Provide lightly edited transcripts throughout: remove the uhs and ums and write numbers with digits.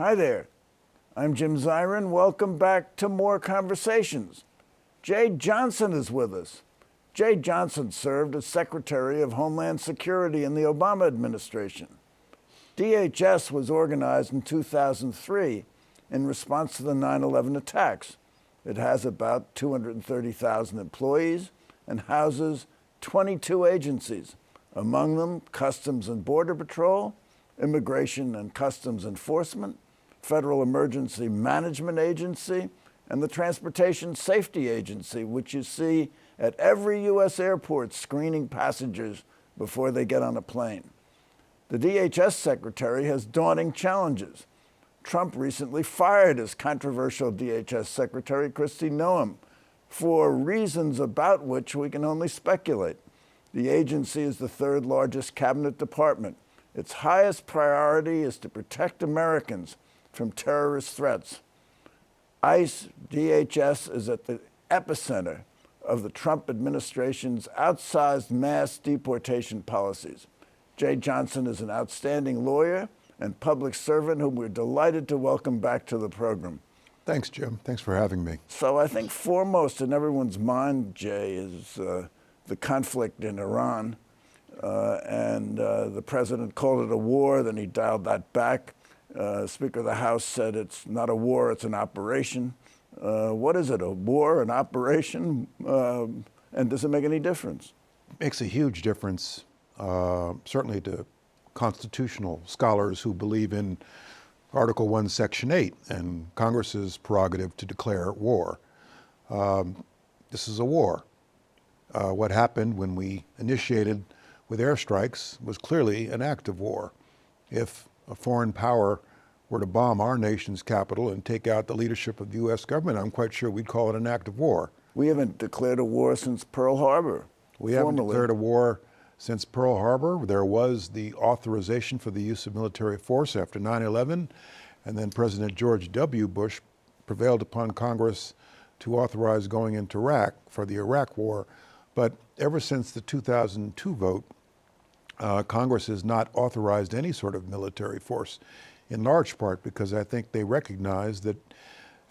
Hi there, I'm Jim Zirin. Welcome back to More Conversations. Jay Johnson is with us. Jay Johnson served as Secretary of Homeland Security in the Obama administration. DHS was organized in 2003 in response to the 9/11 attacks. It has about 230,000 employees and houses 22 agencies, among them Customs and Border Patrol, Immigration and Customs Enforcement, Federal Emergency Management Agency, and the Transportation Safety Agency, which you see at every U.S. airport screening passengers before they get on a plane. The DHS secretary has daunting challenges. Trump recently fired his controversial DHS secretary, Kristi Noem, for reasons about which we can only speculate. The agency is the third largest cabinet department. Its highest priority is to protect Americans from terrorist threats. ICE, DHS is at the epicenter of the Trump administration's outsized mass deportation policies. Jay Johnson is an outstanding lawyer and public servant whom we're delighted to welcome back to the program. Thanks, Jim. Thanks for having me. So I think foremost in everyone's mind, Jay, is the conflict in Iran. The president called it a war, then he dialed that back. Speaker of the House said it's not a war, it's an operation. What is it, a war, an operation? And does it make any difference? It makes a huge difference, certainly to constitutional scholars who believe in Article 1, Section 8 and Congress's prerogative to declare war. This is a war. What happened when we initiated with airstrikes was clearly an act of war. If a foreign power were to bomb our nation's capital and take out the leadership of the U.S. government, I'm quite sure we'd call it an act of war. We haven't declared a war since Pearl Harbor. We haven't declared a war since Pearl Harbor. There was the authorization for the use of military force after 9/11, and then President George W. Bush prevailed upon Congress to authorize going into Iraq for the Iraq War. But ever since the 2002 vote, Congress has not authorized any sort of military force, in large part because I think they recognize that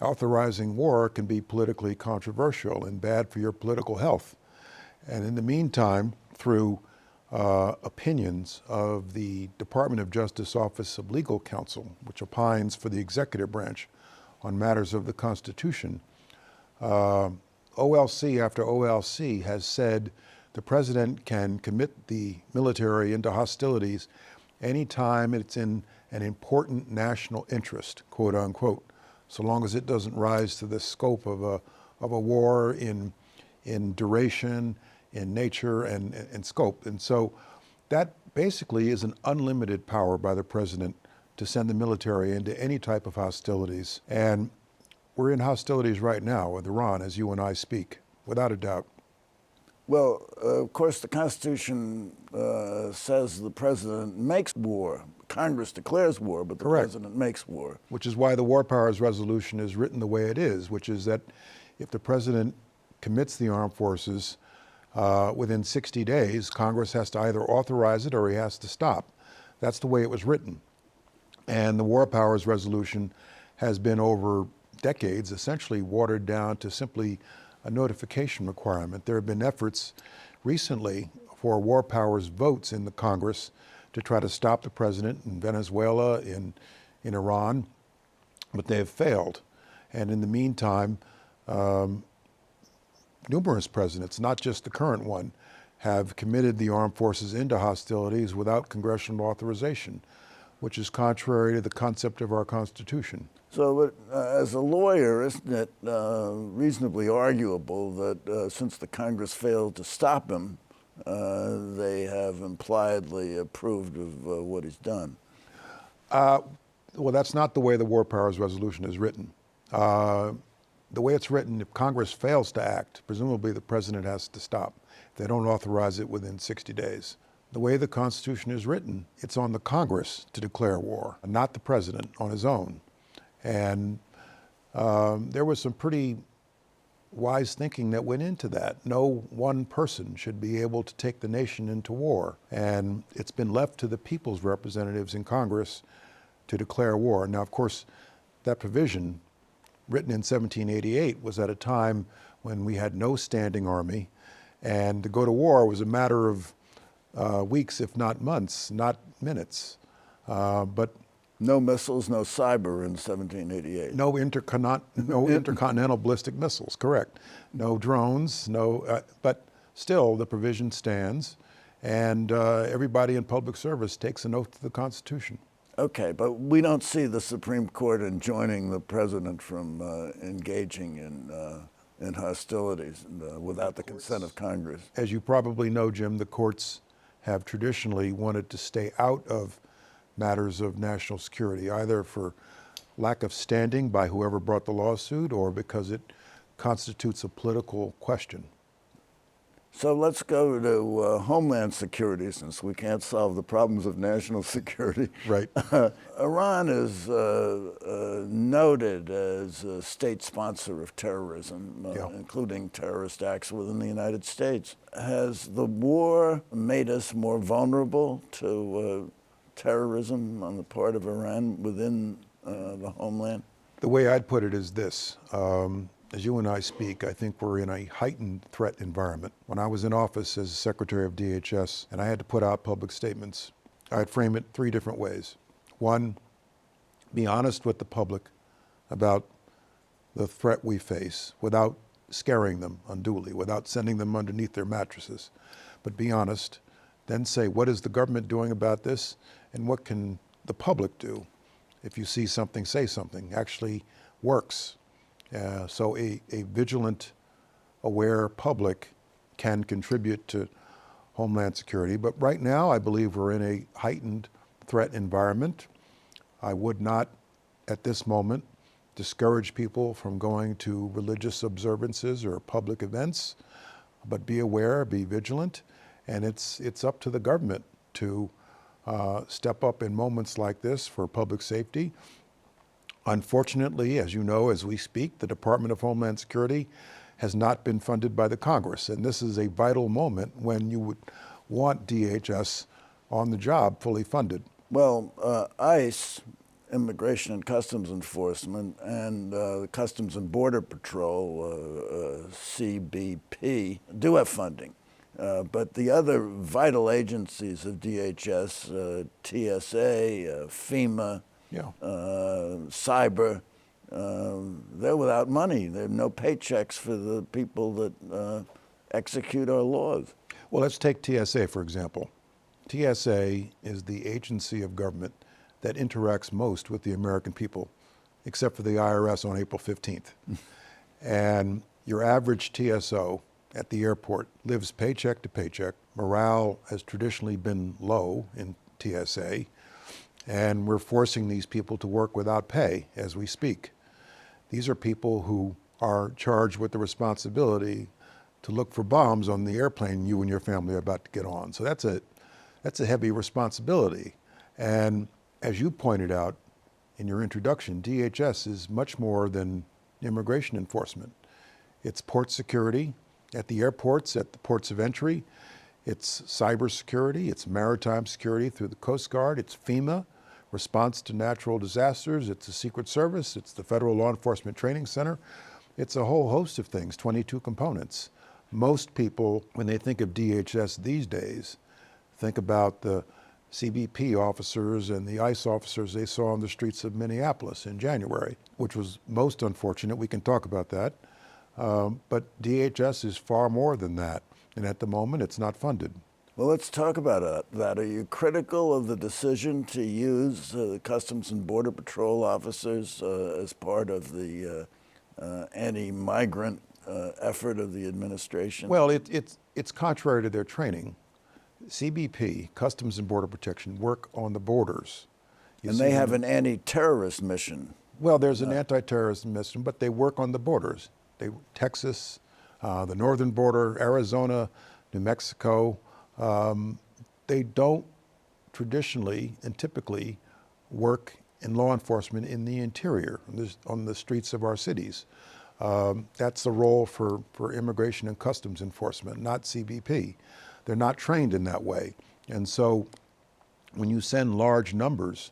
authorizing war can be politically controversial and bad for your political health. And in the meantime, through opinions of the Department of Justice Office of Legal Counsel, which opines for the executive branch on matters of the Constitution, OLC after OLC has said the president can commit the military into hostilities anytime it's in an important national interest, quote unquote, so long as it doesn't rise to the scope of a war in duration, in nature, and scope. And so that basically is an unlimited power by the president to send the military into any type of hostilities. And we're in hostilities right now with Iran as you and I speak, without a doubt. Well, of course, the Constitution says the president makes war. Congress declares war, but the president makes war. Which is why the War Powers Resolution is written the way it is, which is that if the president commits the armed forces within 60 days, Congress has to either authorize it or he has to stop. That's the way it was written. And the War Powers Resolution has been over decades essentially watered down to simply a notification requirement. There have been efforts recently for war powers votes in the Congress to try to stop the president in Venezuela, in Iran, but they have failed. And in the meantime, numerous presidents, not just the current one, have committed the armed forces into hostilities without congressional authorization, which is contrary to the concept of our Constitution. So as a lawyer, isn't it reasonably arguable that since the Congress failed to stop him, they have impliedly approved of what he's done? Well, that's not the way the War Powers Resolution is written. The way it's written, if Congress fails to act, presumably the president has to stop. If they don't authorize it within 60 days. The way the Constitution is written, it's on the Congress to declare war, not the president on his own. And there was some pretty wise thinking that went into that. No one person should be able to take the nation into war. And it's been left to the people's representatives in Congress to declare war. Now, of course, that provision, written in 1788, was at a time when we had no standing army, and to go to war was a matter of weeks, if not months, not minutes. But no missiles, no cyber in 1788. no intercontinental ballistic missiles, correct. No drones, but still the provision stands, and everybody in public service takes an oath to the Constitution. Okay, but we don't see the Supreme Court enjoining the president from engaging in hostilities without the consent of Congress. As you probably know, Jim, the courts have traditionally wanted to stay out of matters of national security, either for lack of standing by whoever brought the lawsuit or because it constitutes a political question. So let's go to Homeland Security, since we can't solve the problems of national security. Right. Iran is noted as a state sponsor of terrorism, including terrorist acts within the United States. Has the war made us more vulnerable to terrorism on the part of Iran within the homeland? The way I'd put it is this. As you and I speak, I think we're in a heightened threat environment. When I was in office as Secretary of DHS and I had to put out public statements, I'd frame it three different ways. One, be honest with the public about the threat we face without scaring them unduly, without sending them underneath their mattresses. But be honest, then say, what is the government doing about this, and what can the public do? If you see something, say something. Actually works. So a vigilant, aware public can contribute to Homeland Security. But right now, I believe we're in a heightened threat environment. I would not, at this moment, discourage people from going to religious observances or public events, but be aware, be vigilant, and it's up to the government to step up in moments like this for public safety. Unfortunately, as you know, as we speak, the Department of Homeland Security has not been funded by the Congress, and this is a vital moment when you would want DHS on the job fully funded. Well, ICE, Immigration and Customs Enforcement, and the Customs and Border Patrol, CBP, do have funding. But the other vital agencies of DHS, TSA, FEMA, cyber, they're without money. There are no paychecks for the people that execute our laws. Well, let's take TSA, for example. TSA is the agency of government that interacts most with the American people, except for the IRS on April 15th. And your average TSO at the airport lives paycheck to paycheck. Morale has traditionally been low in TSA, and we're forcing these people to work without pay as we speak. These are people who are charged with the responsibility to look for bombs on the airplane you and your family are about to get on. So that's a heavy responsibility. And as you pointed out in your introduction, DHS is much more than immigration enforcement. It's port security at the airports, at the ports of entry. It's cybersecurity, it's maritime security through the Coast Guard, it's FEMA, response to natural disasters, it's the Secret Service, it's the Federal Law Enforcement Training Center. It's a whole host of things, 22 components. Most people, when they think of DHS these days, think about the CBP officers and the ICE officers they saw on the streets of Minneapolis in January, which was most unfortunate. We can talk about that. But DHS is far more than that. And at the moment, it's not funded. Well, let's talk about that. Are you critical of the decision to use Customs and Border Patrol officers as part of the anti-migrant effort of the administration? Well, it's contrary to their training. CBP, Customs and Border Protection, work on the borders. And they have an anti-terrorist mission. Well, there's an anti-terrorist mission, but they work on the borders. Texas, the northern border, Arizona, New Mexico. They don't traditionally and typically work in law enforcement in the interior, on the streets of our cities. That's the role for Immigration and Customs Enforcement, not CBP. They're not trained in that way. And so when you send large numbers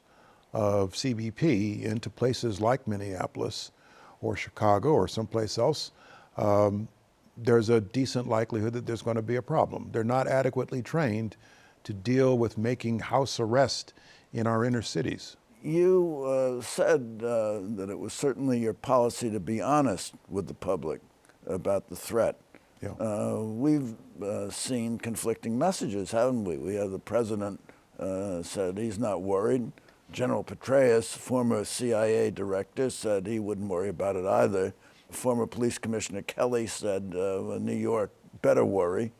of CBP into places like Minneapolis or Chicago or someplace else, there's a decent likelihood that there's going to be a problem. They're not adequately trained to deal with making house arrest in our inner cities. You said that it was certainly your policy to be honest with the public about the threat. Yeah. We've seen conflicting messages, haven't we? We have the president said he's not worried. General Petraeus, former CIA director, said he wouldn't worry about it either. Former Police Commissioner Kelly said New York better worry.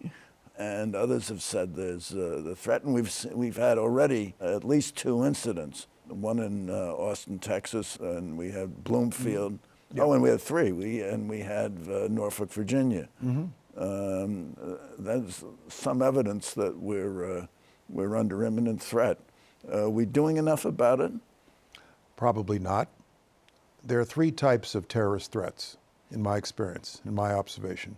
And others have said there's the threat. And we've had already at least 2 incidents. One in Austin, Texas, and we had Bloomfield. Mm-hmm. Oh, and we had 3. We had Norfolk, Virginia. Mm-hmm. That's some evidence that we're under imminent threat. Are we doing enough about it? Probably not. There are 3 types of terrorist threats, in my experience, in my observation.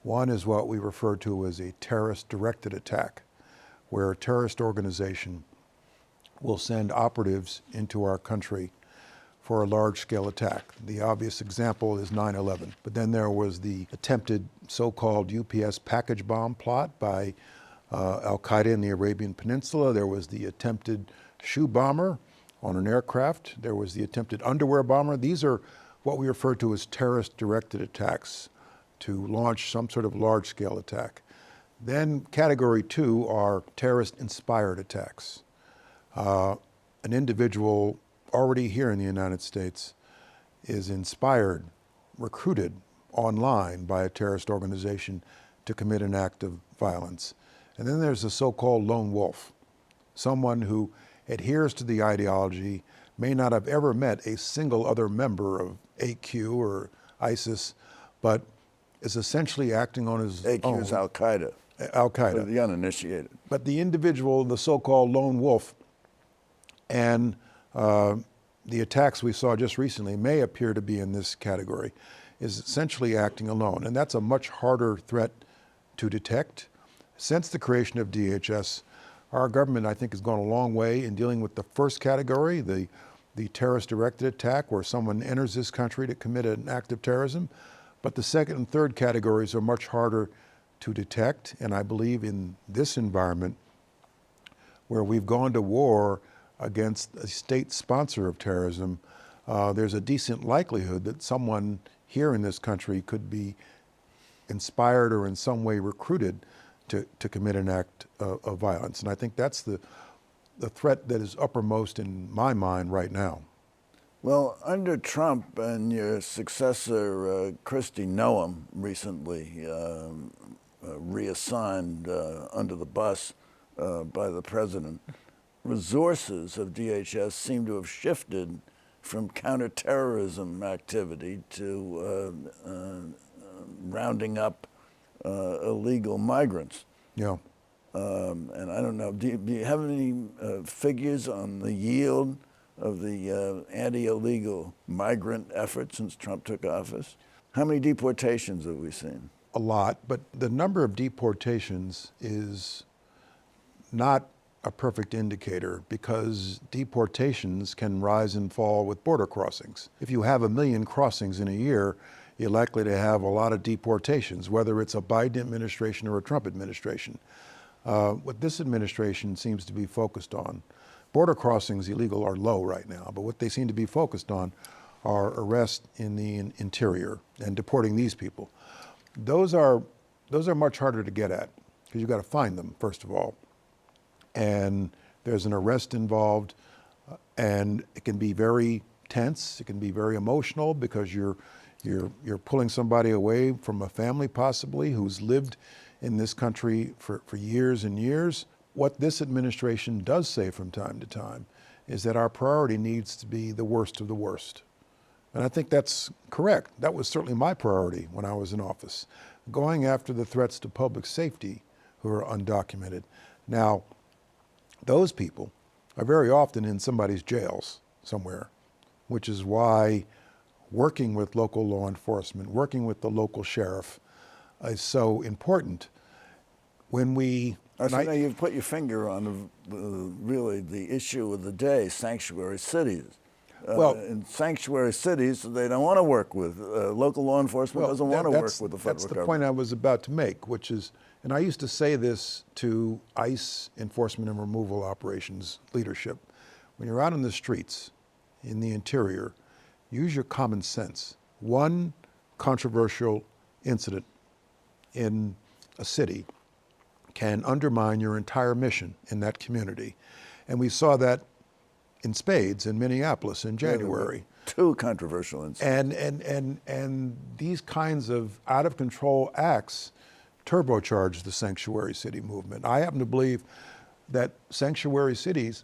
One is what we refer to as a terrorist-directed attack, where a terrorist organization will send operatives into our country for a large-scale attack. The obvious example is 9/11. But then there was the attempted so-called UPS package bomb plot by Al-Qaeda in the Arabian Peninsula. There was the attempted shoe bomber on an aircraft. There was the attempted underwear bomber. These are what we refer to as terrorist-directed attacks to launch some sort of large-scale attack. Then category 2 are terrorist-inspired attacks. An individual already here in the United States is inspired, recruited online by a terrorist organization to commit an act of violence. And then there's the so-called lone wolf, someone who adheres to the ideology, may not have ever met a single other member of AQ or ISIS, but is essentially acting on his own. AQ is Al-Qaeda. Al-Qaeda. For the uninitiated. But the individual, the so-called lone wolf, and the attacks we saw just recently may appear to be in this category, is essentially acting alone. And that's a much harder threat to detect. Since the creation of DHS, our government, I think, has gone a long way in dealing with the first category, the terrorist-directed attack, where someone enters this country to commit an act of terrorism. But the second and third categories are much harder to detect. And I believe in this environment, where we've gone to war against a state sponsor of terrorism, there's a decent likelihood that someone here in this country could be inspired or in some way recruited to commit an act of violence. And I think that's the threat that is uppermost in my mind right now. Well, under Trump and your successor, Kristi Noem, recently reassigned under the bus by the president, resources of DHS seem to have shifted from counterterrorism activity to rounding up illegal migrants. Yeah. And I don't know, do you have any figures on the yield of the anti-illegal migrant effort since Trump took office? How many deportations have we seen? A lot, but the number of deportations is not a perfect indicator, because deportations can rise and fall with border crossings. If you have 1 million crossings in a year, you're likely to have a lot of deportations, whether it's a Biden administration or a Trump administration. What this administration seems to be focused on, border crossings illegal are low right now, but what they seem to be focused on are arrests in the interior and deporting these people. Those are much harder to get at, because you've got to find them, first of all. And there's an arrest involved, and it can be very tense. It can be very emotional, because you're pulling somebody away from a family, possibly, who's lived in this country for years and years. What this administration does say from time to time is that our priority needs to be the worst of the worst. And I think that's correct. That was certainly my priority when I was in office, going after the threats to public safety who are undocumented. Now, those people are very often in somebody's jails somewhere, which is why working with local law enforcement, working with the local sheriff is so important. When we So now you've put your finger on really the issue of the day, sanctuary cities. In sanctuary cities, they don't want to work with, local law enforcement doesn't want to work with the federal government. That's the point I was about to make, which is, and I used to say this to ICE enforcement and removal operations leadership, when you're out on the streets in the interior, use your common sense. One controversial incident in a city can undermine your entire mission in that community. And we saw that in spades in Minneapolis in January. Two controversial incidents. And these kinds of out of control acts turbocharge the sanctuary city movement. I happen to believe that sanctuary cities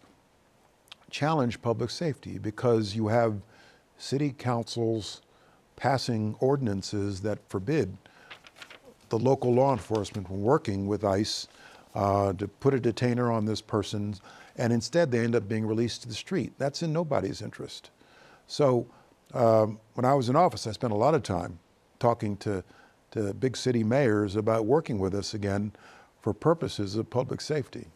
challenge public safety because you have city councils passing ordinances that forbid the local law enforcement from working with ICE to put a detainer on this person, and instead they end up being released to the street. That's in nobody's interest. So when I was in office, I spent a lot of time talking to big city mayors about working with us again for purposes of public safety.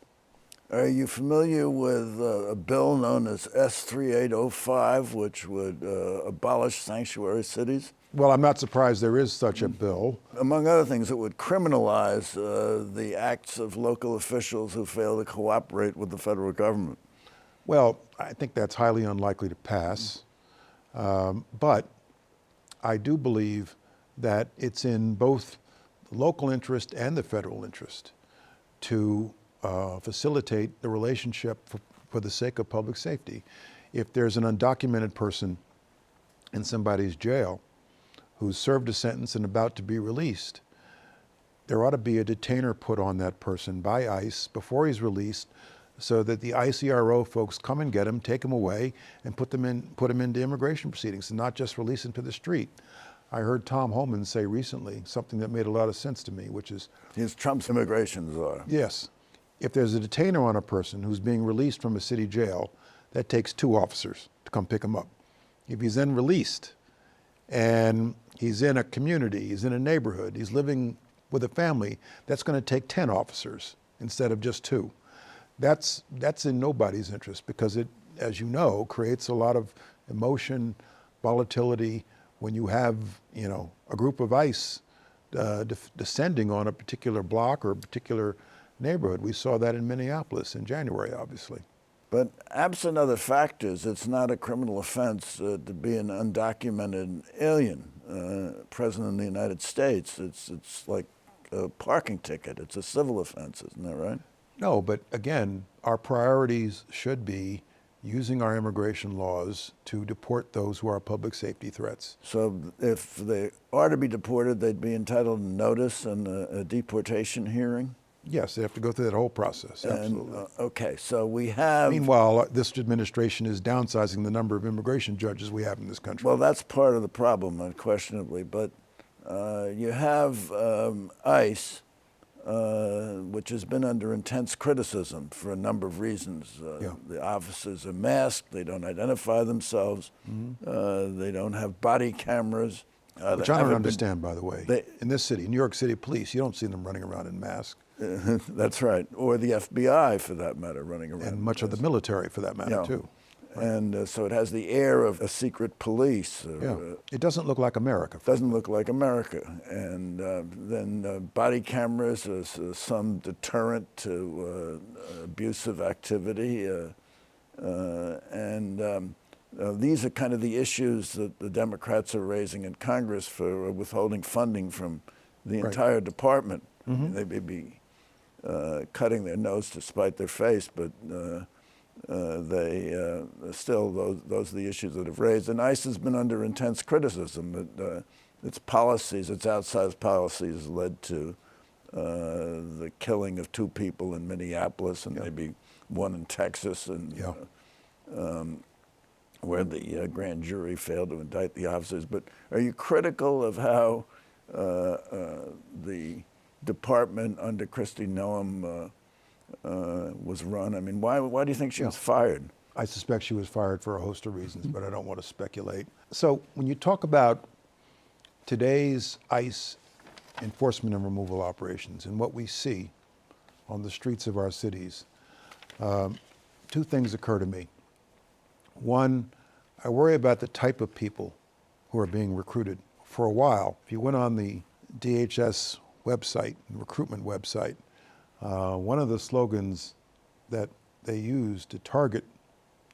Are you familiar with a bill known as S3805, which would abolish sanctuary cities? Well, I'm not surprised there is such a bill. Among other things, it would criminalize the acts of local officials who fail to cooperate with the federal government. Well, I think that's highly unlikely to pass. But I do believe that it's in both the local interest and the federal interest to facilitate the relationship for the sake of public safety. If there's an undocumented person in somebody's jail who's served a sentence and about to be released, there ought to be a detainer put on that person by ICE before he's released so that the ICRO folks come and get him, take him away, and put him into immigration proceedings and not just release him to the street. I heard Tom Homan say recently something that made a lot of sense to me, which is... He's Trump's immigration czar. Yes. If there's a detainer on a person who's being released from a city jail, that takes 2 officers to come pick him up. If he's then released and he's in a community, he's in a neighborhood, he's living with a family, that's going to take 10 officers instead of just 2. That's in nobody's interest because it, as you know, creates a lot of emotion, volatility when you have, a group of ICE descending on a particular block or a particular neighborhood. We saw that in Minneapolis in January, obviously. But absent other factors, it's not a criminal offense to be an undocumented alien present in the United States. It's like a parking ticket. It's a civil offense, isn't that right? No, but again, our priorities should be using our immigration laws to deport those who are public safety threats. So if they are to be deported, they'd be entitled to notice and a deportation hearing? Yes, they have to go through that whole process, absolutely. Okay, so we have... Meanwhile, this administration is downsizing the number of immigration judges we have in this country. Well, that's part of the problem, unquestionably. But you have ICE, which has been under intense criticism for a number of reasons. The officers are masked, they don't identify themselves, they don't have body cameras. Which I don't understand, by the way. In this city, New York City police, you don't see them running around in masks. That's right, or the FBI, for that matter, running around. And much of the military, for that matter, too. Right. And so it has the air of a secret police. It doesn't look like America. Doesn't look like America. And then body cameras as some deterrent to abusive activity. These are kind of the issues that the Democrats are raising in Congress for withholding funding from the entire department. They may be cutting their nose to spite their face, but still, those are the issues that have raised. And ICE has been under intense criticism that its policies, its outsized policies, led to the killing of 2 people in Minneapolis and maybe 1 in Texas, and where the grand jury failed to indict the officers. But are you critical of how the department under Kristi Noem was run? I mean, why do you think she was fired? I suspect she was fired for a host of reasons, but I don't want to speculate. So when you talk about today's ICE enforcement and removal operations and what we see on the streets of our cities, two things occur to me. One, I worry about the type of people who are being recruited. For a while, if you went on the DHS website, recruitment website, one of the slogans that they used to target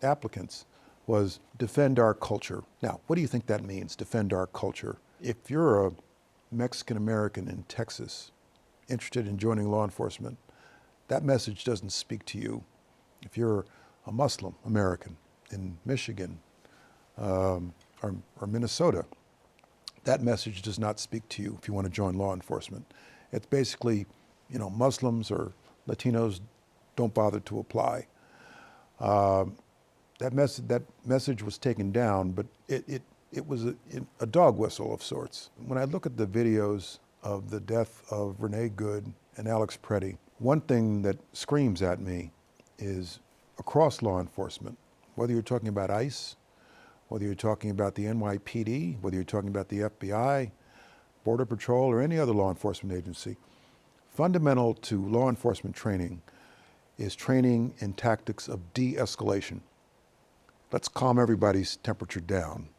applicants was defend our culture. Now, what do you think that means, defend our culture? If you're a Mexican American in Texas interested in joining law enforcement, that message doesn't speak to you. If you're a Muslim American in Michigan or Minnesota, that message does not speak to you if you want to join law enforcement. It's basically, Muslims or Latinos don't bother to apply. That message was taken down, but it was a dog whistle of sorts. When I look at the videos of the death of Renee Good and Alex Preddy, one thing that screams at me is across law enforcement, whether you're talking about ICE, whether you're talking about the NYPD, whether you're talking about the FBI, Border Patrol, or any other law enforcement agency, fundamental to law enforcement training is training in tactics of de-escalation. Let's calm everybody's temperature down.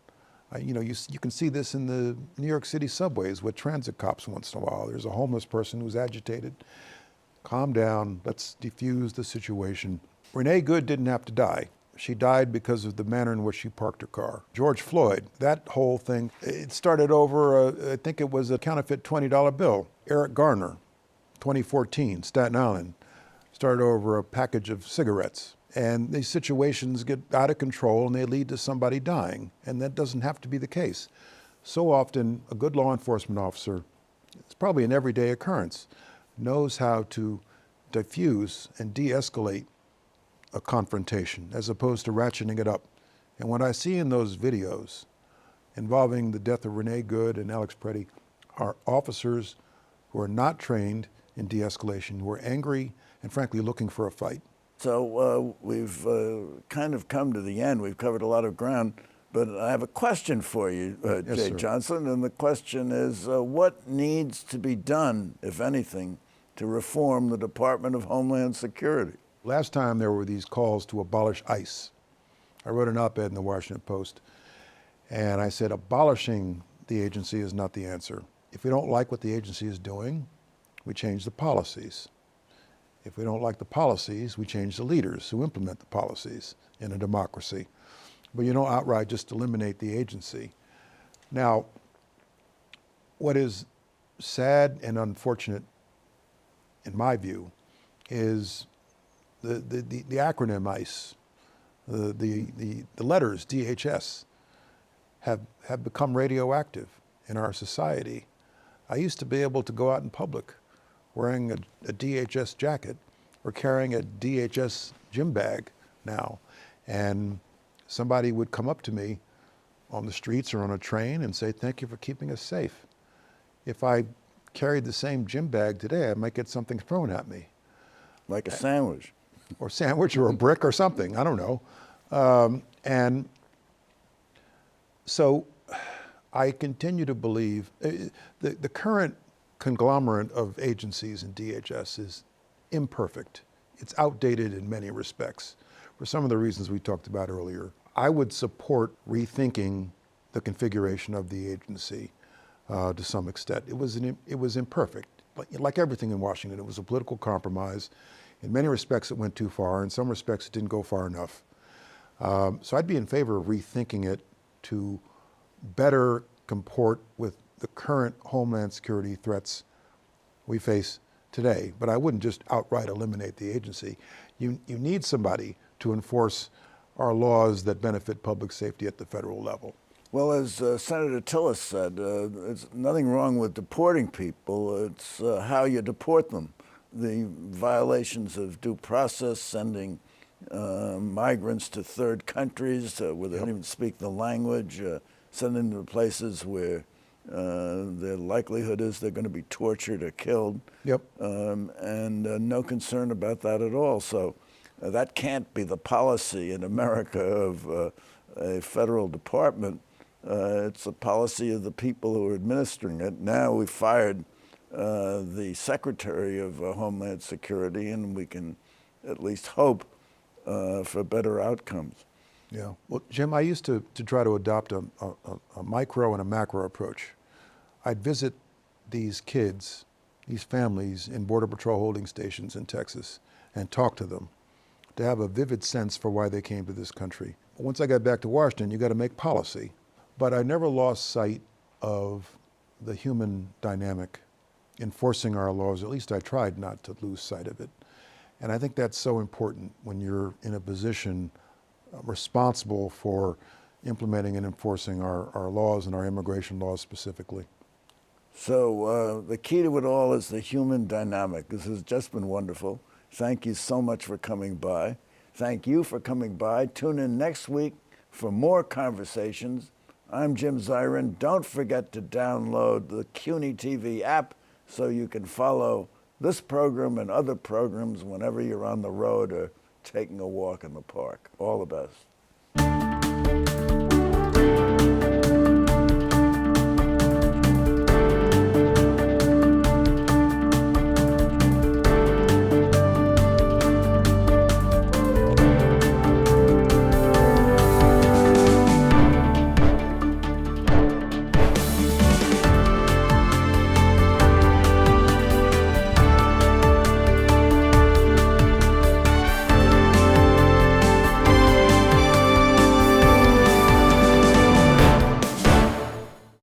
You can see this in the New York City subways with transit cops once in a while. There's a homeless person who's agitated. Calm down, let's defuse the situation. Renee Good didn't have to die. She died because of the manner in which she parked her car. George Floyd, that whole thing, it started over, I think it was a counterfeit $20 bill. Eric Garner, 2014, Staten Island, started over a package of cigarettes. And these situations get out of control and they lead to somebody dying. And that doesn't have to be the case. So often, a good law enforcement officer, it's probably an everyday occurrence, knows how to diffuse and de-escalate a confrontation as opposed to ratcheting it up. And what I see in those videos involving the death of Renee Good and Alex Preddy are officers who are not trained in de-escalation, who are angry and frankly looking for a fight. So we've kind of come to the end. We've covered a lot of ground, but I have a question for you, Yes, Jay sir. Johnson, and the question is, what needs to be done, if anything, to reform the Department of Homeland Security? Last time there were these calls to abolish ICE. I wrote an op-ed in the Washington Post, and I said abolishing the agency is not the answer. If we don't like what the agency is doing, we change the policies. If we don't like the policies, we change the leaders who implement the policies in a democracy. But you don't outright just eliminate the agency. Now, what is sad and unfortunate, in my view, is the acronym ICE, the letters DHS have become radioactive in our society. I used to be able to go out in public wearing a DHS jacket or carrying a DHS gym bag now, and somebody would come up to me on the streets or on a train and say, "Thank you for keeping us safe." If I carried the same gym bag today, I might get something thrown at me. Like a sandwich. Or sandwich or a brick or something, I don't know. And so I continue to believe the current conglomerate of agencies in DHS is imperfect. It's outdated in many respects for some of the reasons we talked about earlier. I would support rethinking the configuration of the agency to some extent. It was imperfect. Like everything in Washington, it was a political compromise. In many respects, it went too far. In some respects, it didn't go far enough. So I'd be in favor of rethinking it to better comport with the current Homeland Security threats we face today. But I wouldn't just outright eliminate the agency. You need somebody to enforce our laws that benefit public safety at the federal level. Well, as Senator Tillis said, there's nothing wrong with deporting people. It's how you deport them. The violations of due process, sending migrants to third countries where they don't even speak the language, sending them to places where the likelihood is they're going to be tortured or killed. Yep. And no concern about that at all. So that can't be the policy in America of a federal department. It's a policy of the people who are administering it. Now we fired the Secretary of Homeland Security, and we can at least hope for better outcomes. Yeah. Well, Jim, I used to try to adopt a micro and a macro approach. I'd visit these kids, these families in Border Patrol holding stations in Texas and talk to them to have a vivid sense for why they came to this country. Once I got back to Washington, you got to make policy. But I never lost sight of the human dynamic enforcing our laws. At least I tried not to lose sight of it. And I think that's so important when you're in a position responsible for implementing and enforcing our laws and our immigration laws specifically. So the key to it all is the human dynamic. This has just been wonderful. Thank you so much for coming by. Thank you for coming by. Tune in next week for more conversations. I'm Jim Zirin. Don't forget to download the CUNY TV app so you can follow this program and other programs whenever you're on the road or taking a walk in the park. All the best.